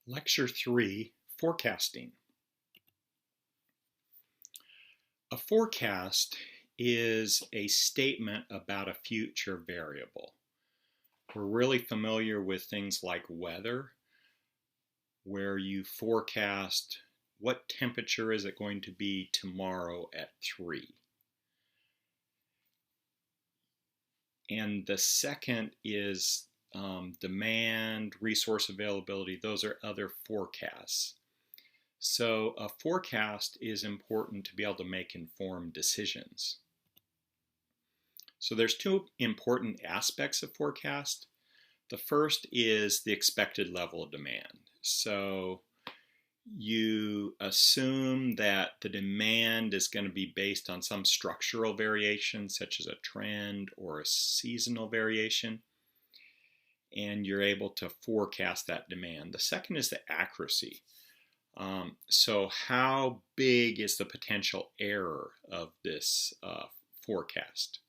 Lecture 3, Forecasting. A forecast is a statement about a future variable. We're really familiar with things like weather, where you forecast what temperature is it going to be tomorrow at 3. And the second is demand, resource availability. Those are other forecasts. So a forecast is important to be able to make informed decisions. So there's two important aspects of forecast. The first is the expected level of demand. So you assume that the demand is going to be based on some structural variation, such as a trend or a seasonal variation, and you're able to forecast that demand. The second is the accuracy. So how big is the potential error of this forecast?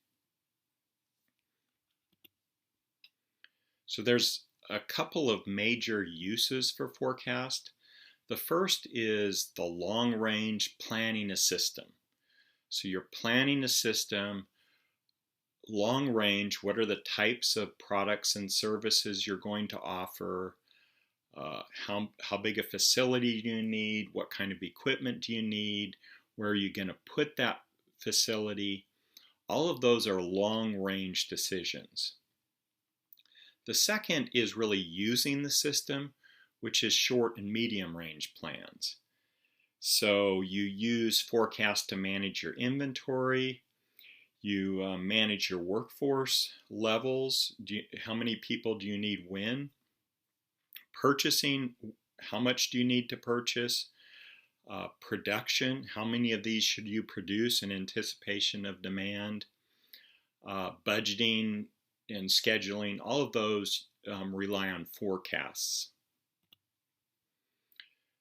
So there's a couple of major uses for forecast. The first is the long-range planning a system. So you're planning a system, long range, what are the types of products and services you're going to offer, how big a facility do you need, what kind of equipment do you need, where are you going to put that facility. All of those are long-range decisions. The second is really using the system, which is short and medium range plans. So you use forecast to manage your inventory, you manage your workforce levels, how many people do you need when, purchasing, how much do you need to purchase, production, how many of these should you produce in anticipation of demand, budgeting and scheduling. All of those rely on forecasts.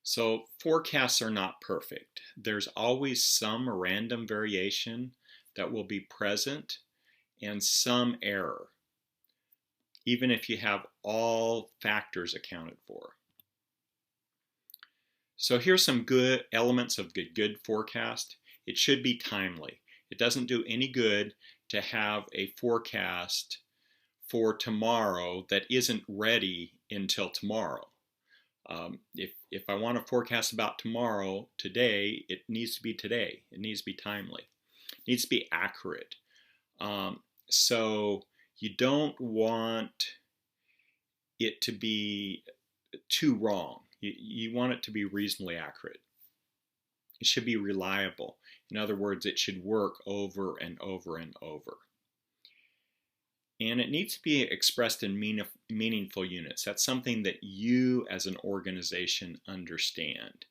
So forecasts are not perfect. There's always some random variation that will be present and some error, even if you have all factors accounted for. So here's some good elements of good forecast. It should be timely. It doesn't do any good to have a forecast for tomorrow that isn't ready until tomorrow. If I want to forecast about tomorrow, today, it needs to be today. It needs to be timely. It needs to be accurate. So you don't want it to be too wrong. You want it to be reasonably accurate. It should be reliable. In other words, it should work over and over and over. And it needs to be expressed in meaningful units. That's something that you as an organization understand.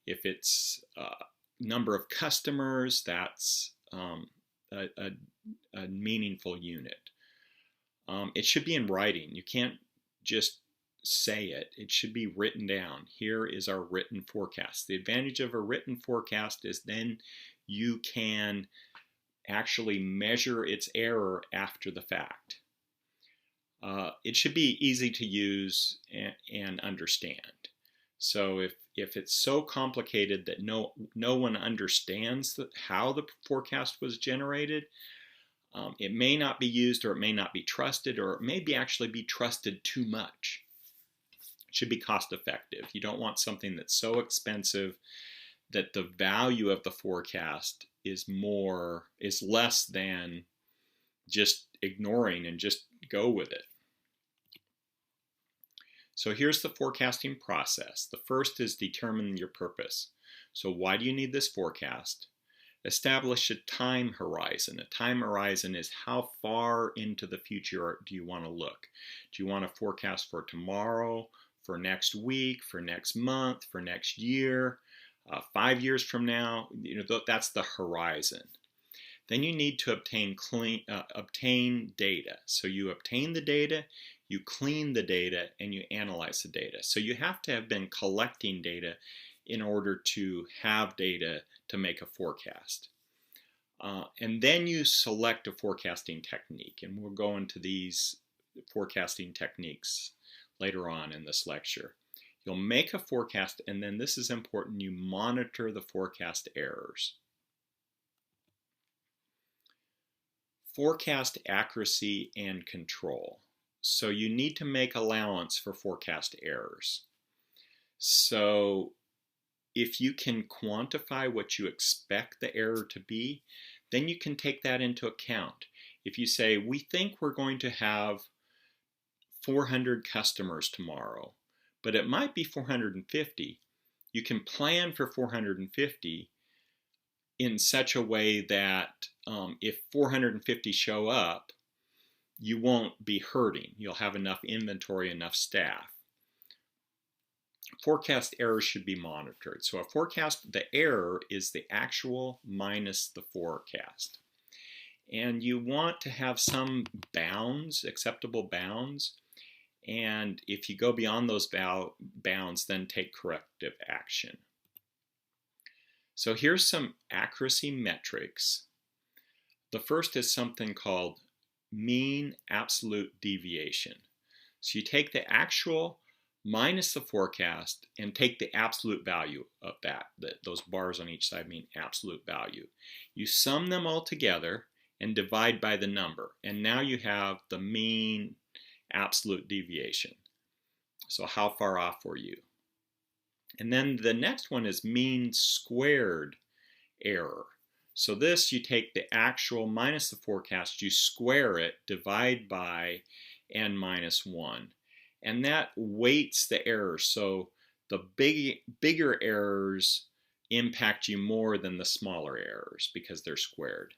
If it's number of customers, that's a meaningful unit. It should be in writing. You can't just say it. It should be written down. Here is our written forecast. The advantage of a written forecast is then you can actually measure its error after the fact. It should be easy to use and understand. So if it's so complicated that no one understands how the forecast was generated, it may not be used, or it may not be trusted, or it may actually be trusted too much. It should be cost effective. You don't want something that's so expensive that the value of the forecast is less than just ignoring and just go with it. So here's the forecasting process. The first is determine your purpose. So why do you need this forecast? Establish a time horizon. A time horizon is how far into the future do you want to look? Do you want to forecast for tomorrow, for next week, for next month, for next year? 5 years from now? That's the horizon. Then you need to obtain data. So you obtain the data, you clean the data, and you analyze the data. So you have to have been collecting data in order to have data to make a forecast. And then you select a forecasting technique, and we'll go into these forecasting techniques later on in this lecture. You'll make a forecast, and then this is important, you monitor the forecast errors. Forecast accuracy and control. So you need to make allowance for forecast errors. So if you can quantify what you expect the error to be, then you can take that into account. If you say, we think we're going to have 400 customers tomorrow, but it might be 450, you can plan for 450 in such a way that if 450 show up, you won't be hurting. You'll have enough inventory, enough staff. Forecast errors should be monitored. So a forecast, the error is the actual minus the forecast. And you want to have some bounds, acceptable bounds. And if you go beyond those bounds, then take corrective action. So here's some accuracy metrics. The first is something called mean absolute deviation. So you take the actual minus the forecast and take the absolute value of that. Those bars on each side mean absolute value. You sum them all together and divide by the number. And now you have the mean absolute deviation. So how far off were you? And then the next one is mean squared error. So this, you take the actual minus the forecast, you square it, divide by n minus 1. And that weights the errors. So the bigger errors impact you more than the smaller errors because they're squared.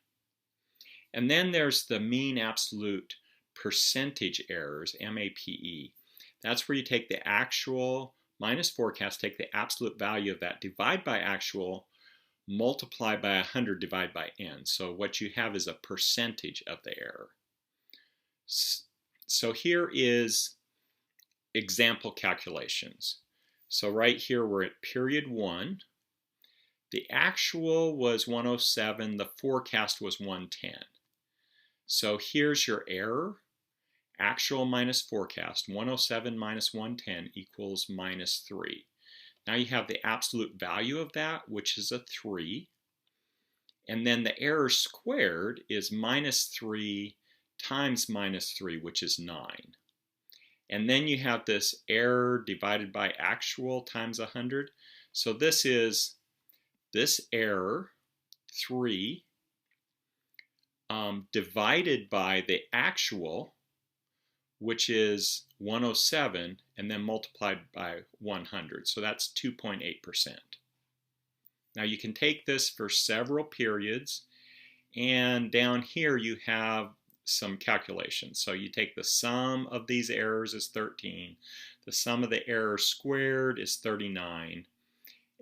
And then there's the mean absolute percentage errors, MAPE. That's where you take the actual minus forecast, take the absolute value of that, divide by actual, multiply by 100, divide by n. So what you have is a percentage of the error. So here is example calculations. So right here we're at period 1. The actual was 107, the forecast was 110. So here's your error. Actual minus forecast, 107 minus 110 equals minus 3. Now you have the absolute value of that, which is a 3. And then the error squared is minus 3 times minus 3, which is 9. And then you have this error divided by actual times 100. So this is this error, 3, divided by the actual, which is 107, and then multiplied by 100. So that's 2.8%. Now you can take this for several periods, and down here you have some calculations. So you take the sum of these errors is 13, the sum of the errors squared is 39,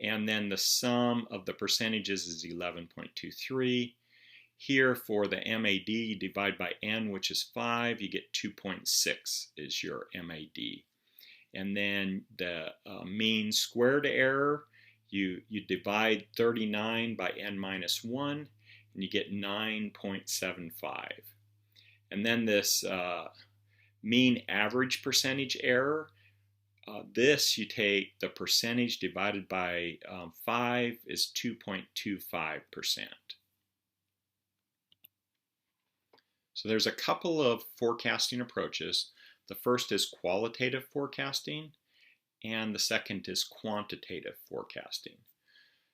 and then the sum of the percentages is 11.23. Here for the MAD, you divide by n, which is 5, you get 2.6 is your MAD. And then the mean squared error, you divide 39 by n minus 1, and you get 9.75. And then this mean average percentage error, this you take the percentage divided by 5 is 2.25%. So there's a couple of forecasting approaches. The first is qualitative forecasting, and the second is quantitative forecasting.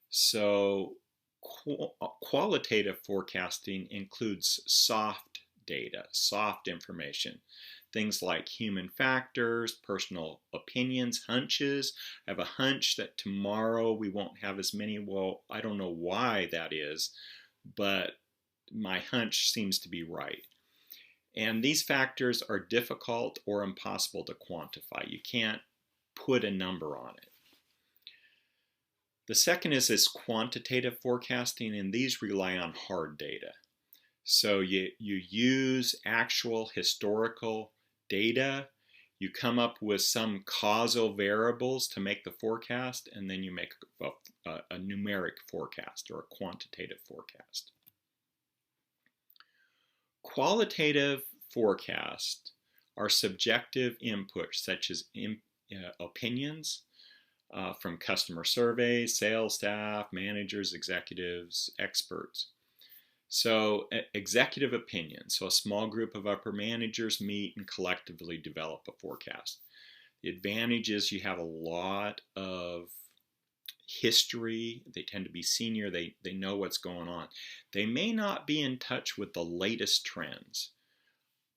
So qualitative forecasting includes soft data, soft information. Things like human factors, personal opinions, hunches. I have a hunch that tomorrow we won't have as many. Well, I don't know why that is, but my hunch seems to be right. And these factors are difficult or impossible to quantify. You can't put a number on it. The second is this quantitative forecasting, and these rely on hard data. So you use actual historical data, you come up with some causal variables to make the forecast, and then you make a numeric forecast or a quantitative forecast. Qualitative forecasts are subjective inputs such as opinions, from customer surveys, sales staff, managers, executives, experts. So executive opinion. So a small group of upper managers meet and collectively develop a forecast. The advantage is you have a lot of history. They tend to be senior. They know what's going on. They may not be in touch with the latest trends.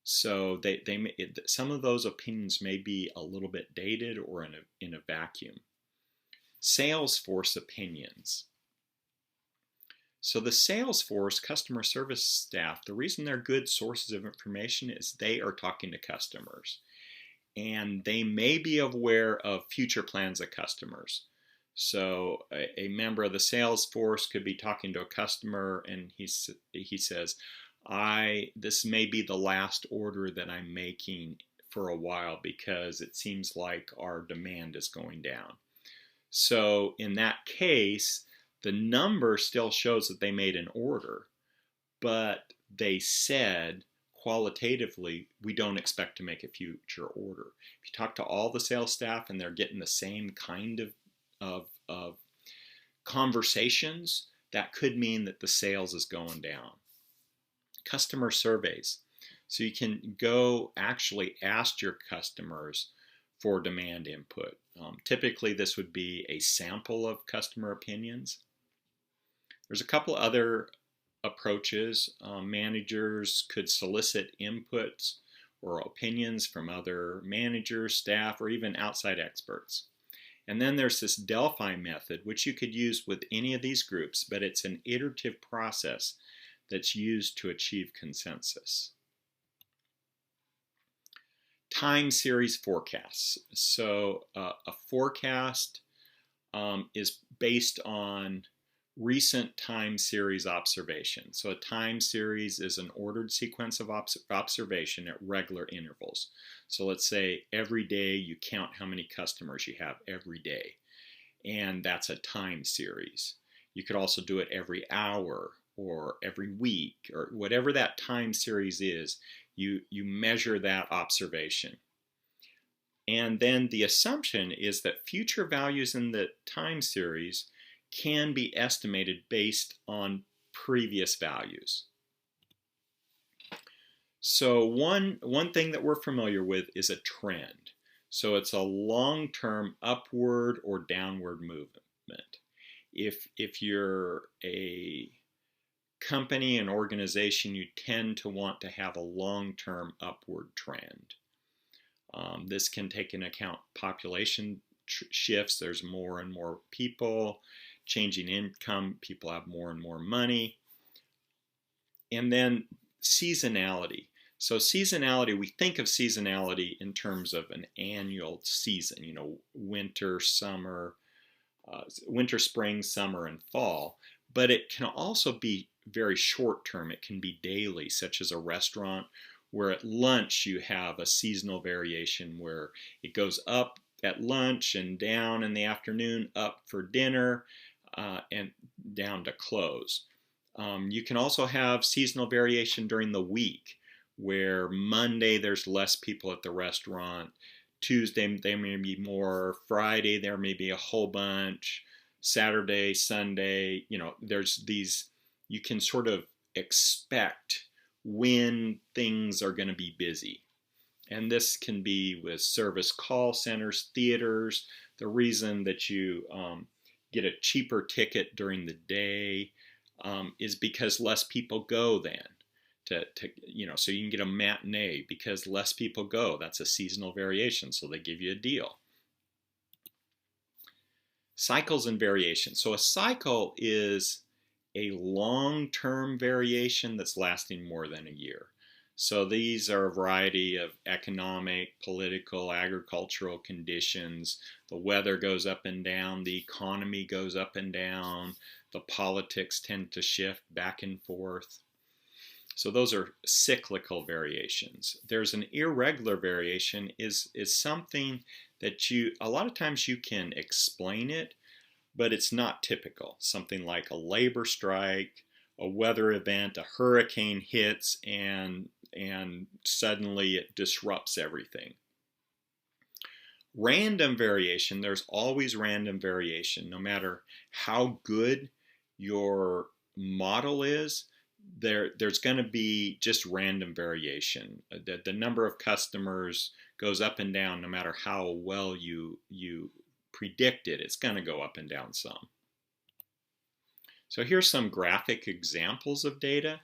So some of those opinions may be a little bit dated or in a vacuum. Salesforce opinions. So the Salesforce customer service staff, the reason they're good sources of information is they are talking to customers. And they may be aware of future plans of customers. So a member of the sales force could be talking to a customer and he says, this may be the last order that I'm making for a while because it seems like our demand is going down. So in that case, the number still shows that they made an order, but they said qualitatively, we don't expect to make a future order. If you talk to all the sales staff and they're getting the same kind of conversations, that could mean that the sales is going down. Customer surveys. So you can go actually ask your customers for demand input. Typically, this would be a sample of customer opinions. There's a couple other approaches. Managers could solicit inputs or opinions from other managers, staff, or even outside experts. And then there's this Delphi method, which you could use with any of these groups, but it's an iterative process that's used to achieve consensus. Time series forecasts. So a forecast is based on recent time series observation. So a time series is an ordered sequence of observation at regular intervals. So let's say every day you count how many customers you have every day, and that's a time series. You could also do it every hour or every week or whatever that time series is. You measure that observation. And then the assumption is that future values in the time series can be estimated based on previous values. So one thing that we're familiar with is a trend. So it's a long-term upward or downward movement. If you're a company, an organization, you tend to want to have a long-term upward trend. This can take into account population shifts. There's more and more people, changing income, people have more and more money. And then seasonality. So seasonality, we think of seasonality in terms of an annual season, winter, summer, winter, spring, summer, and fall. But it can also be very short term. It can be daily, such as a restaurant where at lunch you have a seasonal variation where it goes up at lunch and down in the afternoon, up for dinner, and down to close. You can also have seasonal variation during the week where Monday there's less people at the restaurant, Tuesday there may be more, Friday there may be a whole bunch, Saturday, Sunday, there's these, you can sort of expect when things are going to be busy. And this can be with service call centers, theaters. The reason that you get a cheaper ticket during the day is because less people go then. So you can get a matinee because less people go. That's a seasonal variation, so they give you a deal. Cycles and variations. So a cycle is a long-term variation that's lasting more than a year. So these are a variety of economic, political, agricultural conditions. The weather goes up and down, the economy goes up and down, the politics tend to shift back and forth. So those are cyclical variations. There's an irregular variation is something that a lot of times you can explain it, but it's not typical. Something like a labor strike, a weather event, a hurricane hits, and suddenly it disrupts everything. Random variation, there's always random variation. No matter how good your model is, there's going to be just random variation. The number of customers goes up and down no matter how well you predict it. It's going to go up and down some. So here's some graphic examples of data.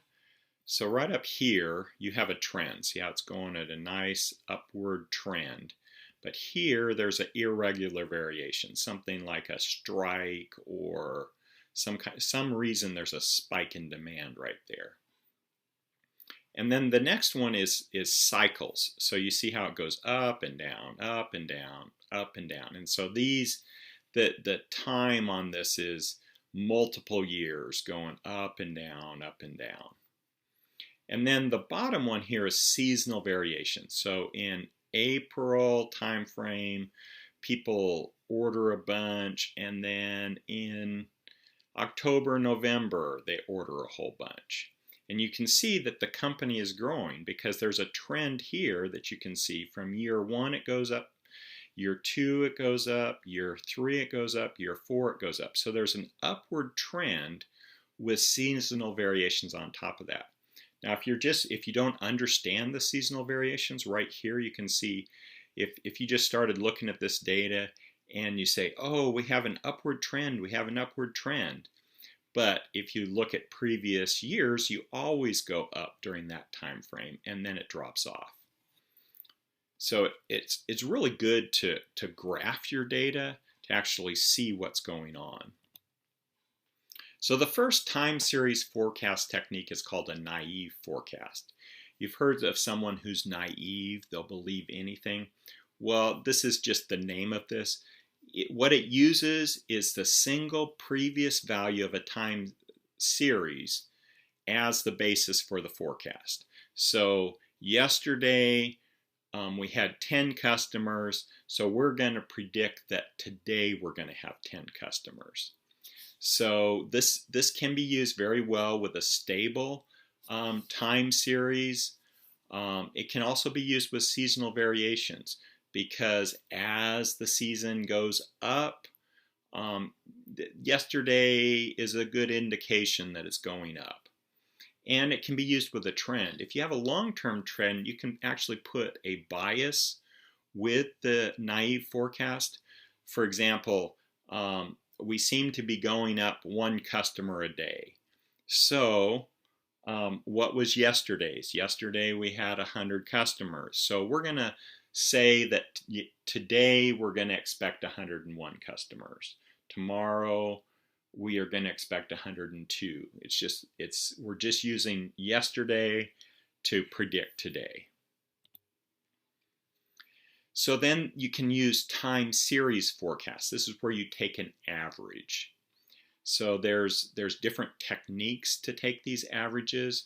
So right up here, you have a trend. See how it's going at a nice upward trend. But here, there's an irregular variation, something like a strike or some reason there's a spike in demand right there. And then the next one is cycles. So you see how it goes up and down, up and down, up and down. And so the time on this is multiple years going up and down, up and down. And then the bottom one here is seasonal variation. So in April timeframe, people order a bunch, and then in October, November, they order a whole bunch. And you can see that the company is growing because there's a trend here that you can see. From year 1 it goes up, year 2 it goes up, year 3 it goes up, year 4 it goes up. So there's an upward trend with seasonal variations on top of that. Now, if you don't understand the seasonal variations, right here you can see if you just started looking at this data and you say, oh, we have an upward trend, we have an upward trend. But if you look at previous years, you always go up during that time frame, and then it drops off. So it's really good to graph your data to actually see what's going on. So the first time series forecast technique is called a naive forecast. You've heard of someone who's naive, they'll believe anything. Well, this is just the name of this. What it uses is the single previous value of a time series as the basis for the forecast. So yesterday we had 10 customers, so we're going to predict that today we're going to have 10 customers. So this can be used very well with a stable time series. It can also be used with seasonal variations because as the season goes up, yesterday is a good indication that it's going up. And it can be used with a trend. If you have a long-term trend, you can actually put a bias with the naive forecast. For example, we seem to be going up 1 customer a day. So what was yesterday's? Yesterday we had 100 customers. So we're going to say that today we're going to expect 101 customers. Tomorrow we are going to expect 102. We're just using yesterday to predict today. So then you can use time series forecasts. This is where you take an average. So there's different techniques to take these averages.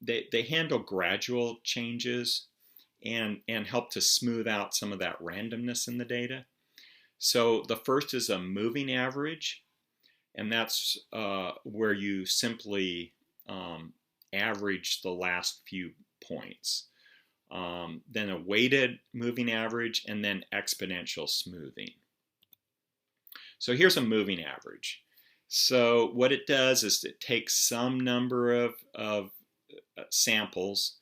They handle gradual changes and help to smooth out some of that randomness in the data. So the first is a moving average, and that's where you simply average the last few points. Then a weighted moving average, and then exponential smoothing. So here's a moving average. So what it does is it takes some number of samples.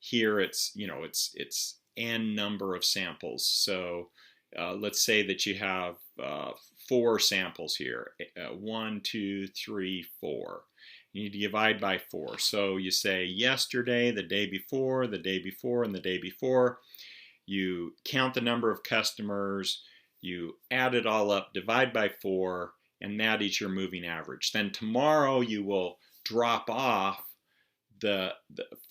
Here it's n number of samples. So let's say that you have 4 samples here. 1, 2, 3, 4. You need to divide by 4. So you say yesterday, the day before, the day before, and the day before. You count the number of customers, you add it all up, divide by 4, and that is your moving average. Then tomorrow you will drop off the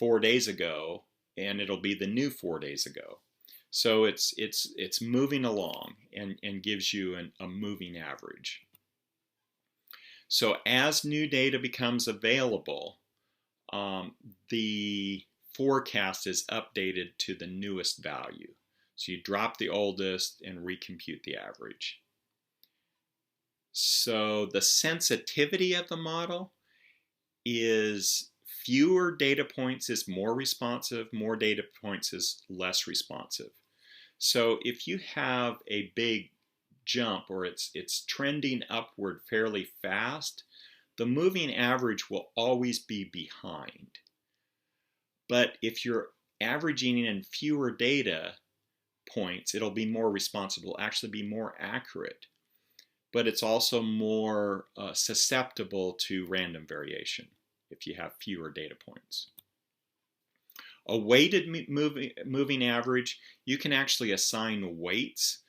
4 days ago, and it'll be the new 4 days ago. So it's moving along and gives you a moving average. So as new data becomes available, the forecast is updated to the newest value. So you drop the oldest and recompute the average. So the sensitivity of the model is fewer data points is more responsive, more data points is less responsive. So if you have a big jump or it's trending upward fairly fast, the moving average will always be behind. But if you're averaging in fewer data points, it'll be more responsible, actually be more accurate. But it's also more susceptible to random variation if you have fewer data points. A weighted moving average, you can actually assign weights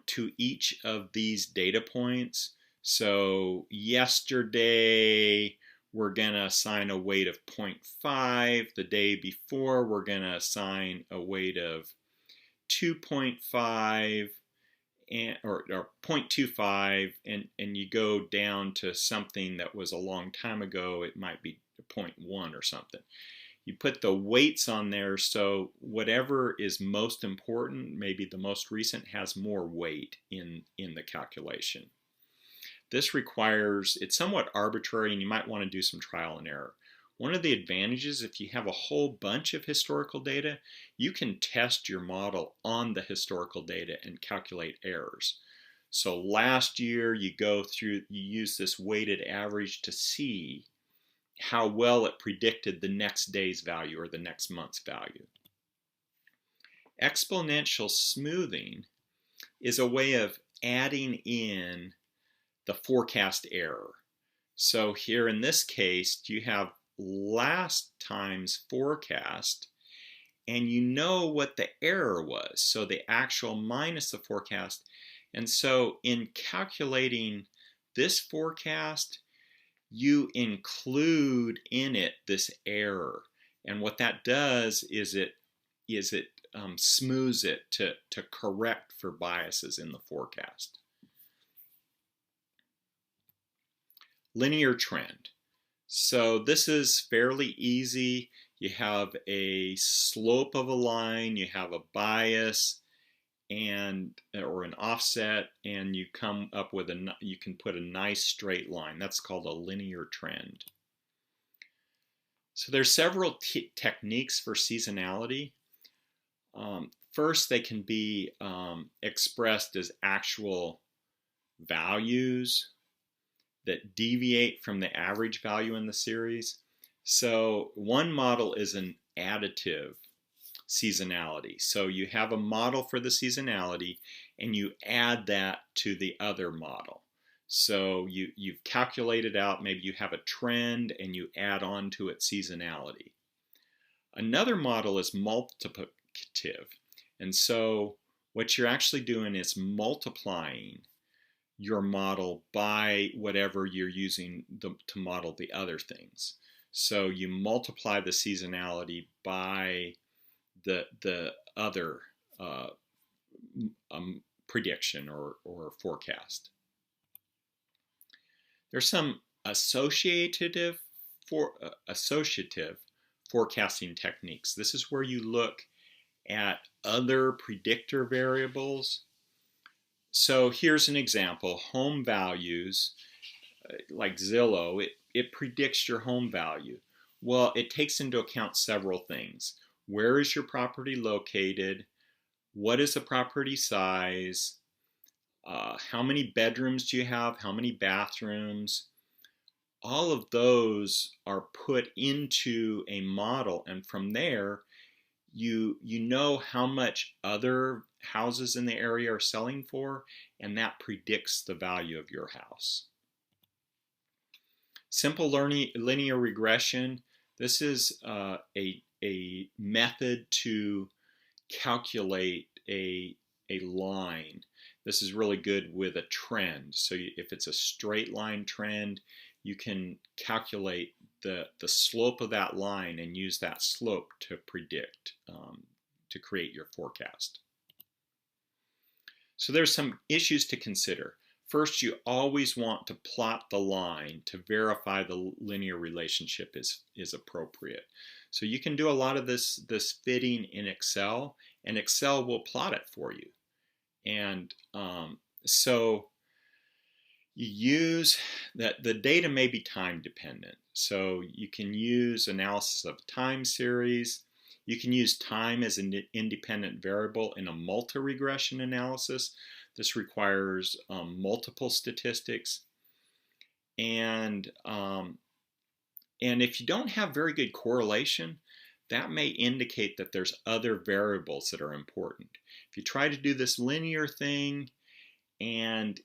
to each of these data points. So yesterday, we're going to assign a weight of 0.5. The day before, we're going to assign a weight of 2.5 or 0.25, and you go down to something that was a long time ago. It might be 0.1 or something. You put the weights on there, so whatever is most important, maybe the most recent, has more weight in the calculation. This requires, it's somewhat arbitrary, and you might want to do some trial and error. One of the advantages, if you have a whole bunch of historical data, you can test your model on the historical data and calculate errors. So last year, you use this weighted average to see how well it predicted the next day's value or the next month's value. Exponential smoothing is a way of adding in the forecast error. So here in this case, you have last time's forecast, and you know what the error was, so the actual minus the forecast. And so in calculating this forecast, you include in it this error, and what that does is it smooths it to correct for biases in the forecast. Linear trend. So this is fairly easy. You have a slope of a line, you have a bias, or an offset, and you come up with you can put a nice straight line. That's called a linear trend. So there's several techniques for seasonality. First, they can be expressed as actual values that deviate from the average value in the series. So one model is an additive seasonality. So you have a model for the seasonality and you add that to the other model. So you've calculated out, maybe you have a trend and you add on to it seasonality. Another model is multiplicative. And so what you're actually doing is multiplying your model by whatever you're using to model the other things. So you multiply the seasonality by the other prediction or forecast. There's some associative forecasting techniques. This is where you look at other predictor variables. So here's an example. Home values, like Zillow, it predicts your home value. Well, it takes into account several things. Where is your property located? What is the property size? How many bedrooms do you have? How many bathrooms? All of those are put into a model, and from there, you know how much other houses in the area are selling for, and that predicts the value of your house. Simple linear regression. This is a method to calculate a line. This is really good with a trend. So if it's a straight line trend, you can calculate the slope of that line and use that slope to predict, to create your forecast. So there's some issues to consider. First, you always want to plot the line to verify the linear relationship is appropriate. So you can do a lot of this fitting in Excel, and Excel will plot it for you. And so you use that. The data may be time dependent. So you can use analysis of time series. You can use time as an independent variable in a multi-regression analysis. This requires multiple statistics. And if you don't have very good correlation, that may indicate that there's other variables that are important. If you try to do this linear thing, and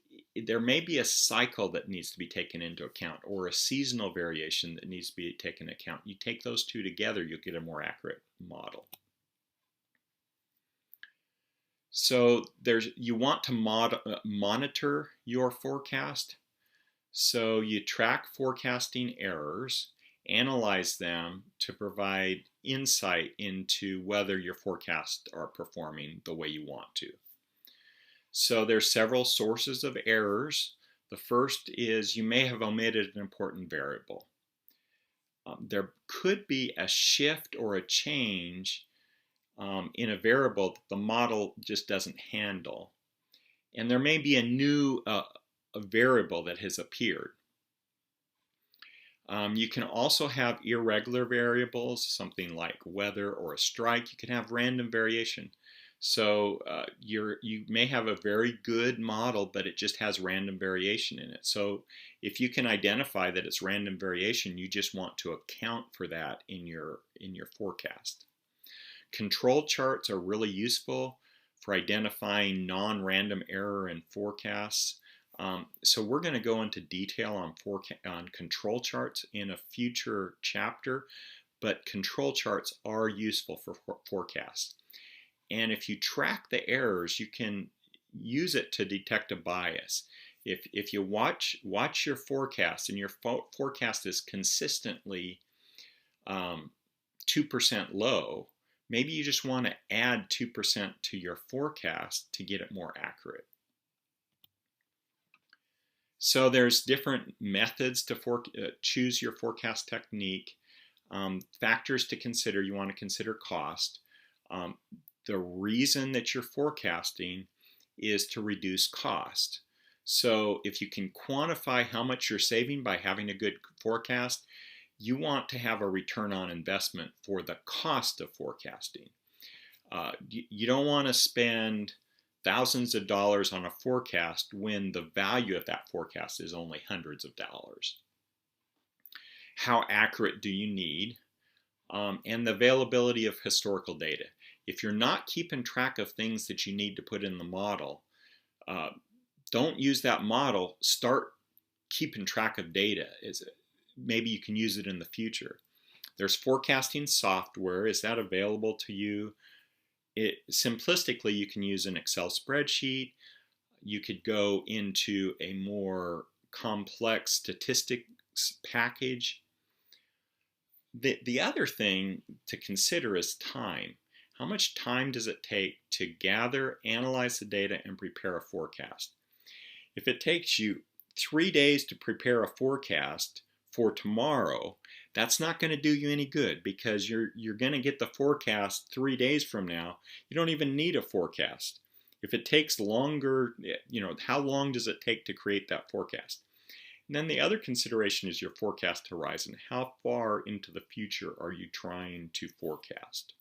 there may be a cycle that needs to be taken into account, or a seasonal variation that needs to be taken into account. You take those two together, you'll get a more accurate model. So you want to monitor your forecast. So you track forecasting errors, analyze them to provide insight into whether your forecasts are performing the way you want to. So there's several sources of errors. The first is you may have omitted an important variable. There could be a shift or a change in a variable that the model just doesn't handle. And there may be a new a variable that has appeared. You can also have irregular variables, something like weather or a strike. You can have random variation. So you may have a very good model, but it just has random variation in it. So if you can identify that it's random variation, you just want to account for that in your forecast. Control charts are really useful for identifying non-random error in forecasts. So we're going to go into detail on control charts in a future chapter, but control charts are useful for forecasts. And if you track the errors, you can use it to detect a bias. If you watch your forecast and your forecast is consistently 2% low, maybe you just want to add 2% to your forecast to get it more accurate. So there's different methods to choose your forecast technique. Factors to consider: you want to consider cost. The reason that you're forecasting is to reduce cost. So if you can quantify how much you're saving by having a good forecast, you want to have a return on investment for the cost of forecasting. You don't want to spend thousands of dollars on a forecast when the value of that forecast is only hundreds of dollars. How accurate do you need? And the availability of historical data. If you're not keeping track of things that you need to put in the model, don't use that model. Start keeping track of data. Maybe you can use it in the future. There's forecasting software. Is that available to you? Simplistically, you can use an Excel spreadsheet. You could go into a more complex statistics package. The other thing to consider is time. How much time does it take to gather, analyze the data, and prepare a forecast? If it takes you 3 days to prepare a forecast for tomorrow, that's not going to do you any good, because you're going to get the forecast 3 days from now. You don't even need a forecast. If it takes longer, how long does it take to create that forecast? And then the other consideration is your forecast horizon. How far into the future are you trying to forecast?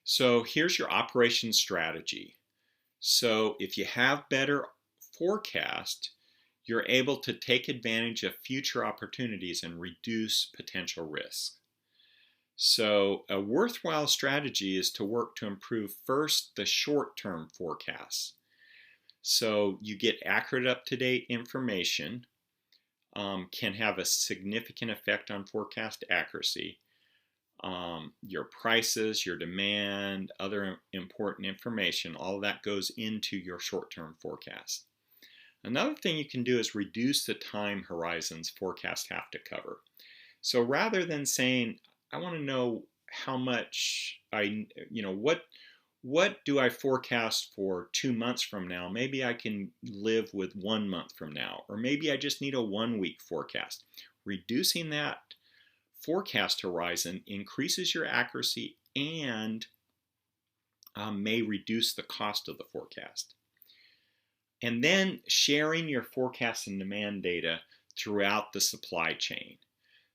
So here's your operations strategy. So if you have better forecast, you're able to take advantage of future opportunities and reduce potential risk. So a worthwhile strategy is to work to improve first the short-term forecasts. So you get accurate, up-to-date information, can have a significant effect on forecast accuracy. Your prices, your demand, other important information, all of that goes into your short-term forecast. Another thing you can do is reduce the time horizons forecasts have to cover. So rather than saying, I want to know how much what do I forecast for 2 months from now? Maybe I can live with 1 month from now, or maybe I just need a 1 week forecast. Reducing that forecast horizon increases your accuracy and may reduce the cost of the forecast. And then sharing your forecast and demand data throughout the supply chain.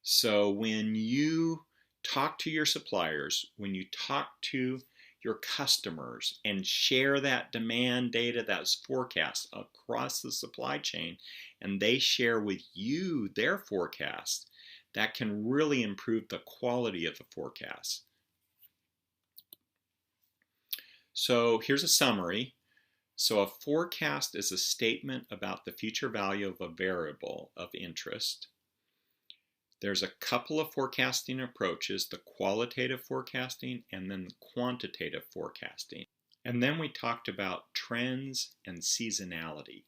So when you talk to your suppliers, when you talk to your customers and share that demand data, that's forecast across the supply chain, and they share with you their forecast, that can really improve the quality of the forecast. So here's a summary. So a forecast is a statement about the future value of a variable of interest. There's a couple of forecasting approaches, the qualitative forecasting and then the quantitative forecasting. And then we talked about trends and seasonality.